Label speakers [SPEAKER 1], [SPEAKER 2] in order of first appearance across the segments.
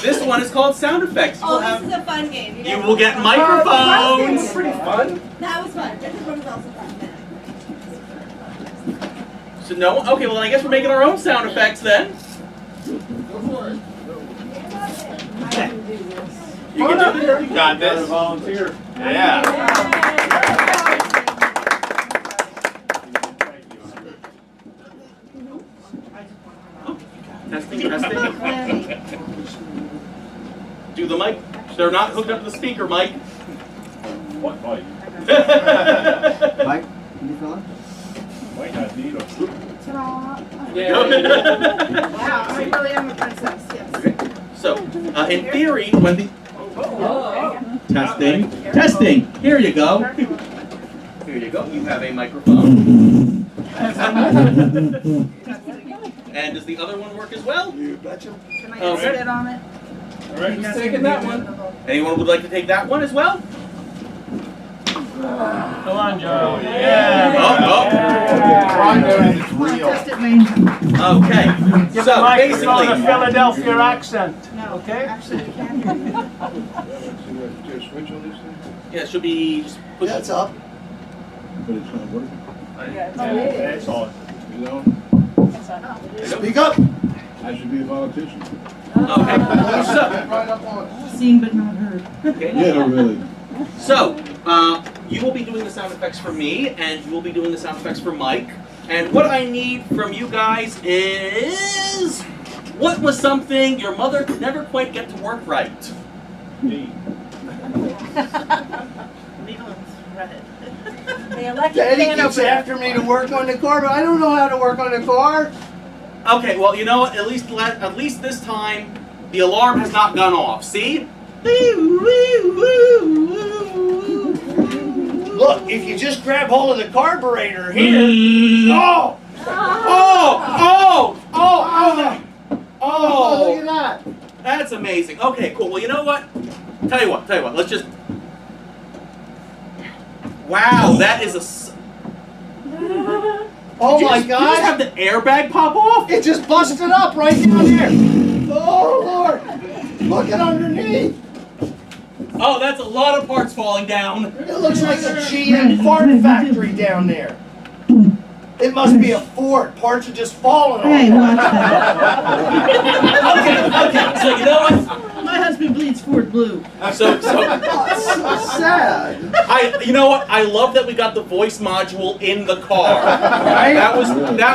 [SPEAKER 1] this one is called sound effects.
[SPEAKER 2] Oh, this is a fun game.
[SPEAKER 1] You will get microphones.
[SPEAKER 3] It's pretty fun.
[SPEAKER 2] That was fun. This one was also fun.
[SPEAKER 1] So no, okay, well then I guess we're making our own sound effects then.
[SPEAKER 3] Go for it.
[SPEAKER 1] You can do it.
[SPEAKER 4] You got this.
[SPEAKER 3] Volunteer.
[SPEAKER 4] Yeah.
[SPEAKER 1] Testing, testing. Do the mic. They're not hooked up to the speaker, Mike.
[SPEAKER 3] What mic?
[SPEAKER 5] Mike, can you fill it?
[SPEAKER 3] Might not need them.
[SPEAKER 6] Wow, I really am a princess, yes.
[SPEAKER 1] So, in theory, when the... Testing. Testing. Here you go. Here you go. You have a microphone. And does the other one work as well?
[SPEAKER 5] You betcha.
[SPEAKER 6] Can I get spit on it?
[SPEAKER 3] All right, who's taking that one?
[SPEAKER 1] Anyone would like to take that one as well?
[SPEAKER 3] Come on, Joe.
[SPEAKER 4] Yeah.
[SPEAKER 1] Oh,
[SPEAKER 4] It's real.
[SPEAKER 6] Test it, Wayne.
[SPEAKER 1] oh. Okay. So basically,
[SPEAKER 7] Philadelphia accent.
[SPEAKER 6] No,
[SPEAKER 7] Okay.
[SPEAKER 6] actually, we can't hear you.
[SPEAKER 5] Switch on this thing?
[SPEAKER 1] yeah, it should be just push.
[SPEAKER 5] Yeah, it's up. But it's not working.
[SPEAKER 3] It's on.
[SPEAKER 5] You know?
[SPEAKER 6] It's on.
[SPEAKER 5] Speak up! I should be a politician.
[SPEAKER 1] Okay.
[SPEAKER 5] Right up on.
[SPEAKER 6] Seen but not heard.
[SPEAKER 1] Okay.
[SPEAKER 5] Yeah, really.
[SPEAKER 1] So, you will be doing the sound effects for me, and you will be doing the sound effects for Mike. And what I need from you guys is... what was something your mother could never quite get to work right?
[SPEAKER 3] Me.
[SPEAKER 6] Needle and thread.
[SPEAKER 2] The electric
[SPEAKER 5] Daddy
[SPEAKER 2] fan
[SPEAKER 5] keeps
[SPEAKER 2] opener.
[SPEAKER 5] after me to work on the car, but I don't know how to work on the car.
[SPEAKER 1] Okay, well, you know what? At least this time, the alarm has not gone off. See?
[SPEAKER 5] Look, if you just grab hold of the carburetor here. Oh! Oh, look at that.
[SPEAKER 1] That's amazing. Okay, cool. Well, you know what? Tell you what. Let's just... wow, that is a...
[SPEAKER 5] Oh my
[SPEAKER 1] Did you just have
[SPEAKER 5] God.
[SPEAKER 1] the airbag pop off?
[SPEAKER 5] It just busted up right down there. Oh, Lord. Look at underneath.
[SPEAKER 1] Oh, that's a lot of parts falling down.
[SPEAKER 5] It looks like a GM fart factory down there. It must be a Ford. Parts are just falling
[SPEAKER 6] Hey,
[SPEAKER 5] off.
[SPEAKER 6] watch that.
[SPEAKER 1] Okay. So you know what?
[SPEAKER 6] My husband bleeds Ford blue.
[SPEAKER 1] So
[SPEAKER 5] Sad.
[SPEAKER 1] you know what? I love that we got the voice module in the car.
[SPEAKER 5] Right?
[SPEAKER 1] That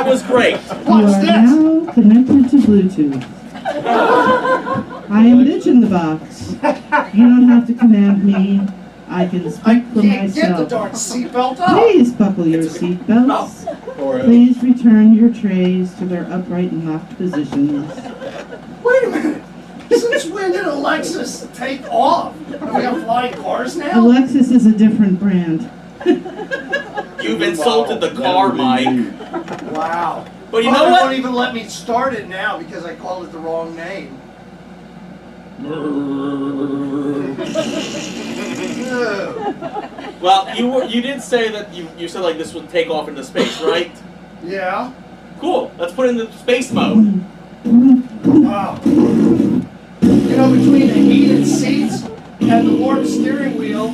[SPEAKER 1] was great.
[SPEAKER 5] What's this?
[SPEAKER 8] now connected to Bluetooth. I am Bitch in the Box. You don't have to command me. I can
[SPEAKER 5] I
[SPEAKER 8] speak for
[SPEAKER 5] can't get the
[SPEAKER 8] myself.
[SPEAKER 5] darn seatbelt up.
[SPEAKER 8] Please buckle your seatbelts. Please return your trays to their upright and locked positions.
[SPEAKER 5] Wait a minute. Since when did Alexis take off? Are we on flying cars now?
[SPEAKER 8] Alexis is a different brand.
[SPEAKER 1] You've insulted the car, Mike.
[SPEAKER 5] Wow.
[SPEAKER 1] But you know
[SPEAKER 5] They
[SPEAKER 1] what?
[SPEAKER 5] won't even let me start it now because I called it the wrong name.
[SPEAKER 1] Well, you did say that you said like this would take off into space, right?
[SPEAKER 5] Yeah.
[SPEAKER 1] Cool. Let's put it into space mode.
[SPEAKER 5] Wow. You know, between the heated seats and the warm steering wheel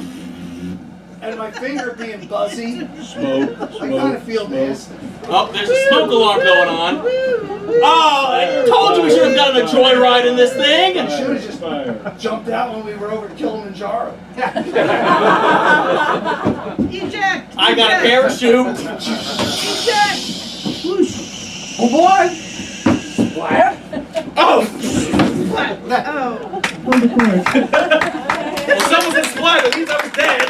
[SPEAKER 5] and my finger being buzzy,
[SPEAKER 3] Smoke.
[SPEAKER 5] I kind of feel this.
[SPEAKER 1] Oh, there's a smoke alarm going on. Oh, I told you we should have gotten a joyride in this
[SPEAKER 5] I
[SPEAKER 1] thing.
[SPEAKER 5] should have just
[SPEAKER 3] Fire.
[SPEAKER 5] jumped out when we were over Kilimanjaro.
[SPEAKER 6] Eject!
[SPEAKER 1] I got a parachute.
[SPEAKER 6] Eject!
[SPEAKER 5] Oh boy!
[SPEAKER 1] Oh,
[SPEAKER 6] Oh.
[SPEAKER 8] Hold the cord.
[SPEAKER 1] well, someone said splat. At least I was dead.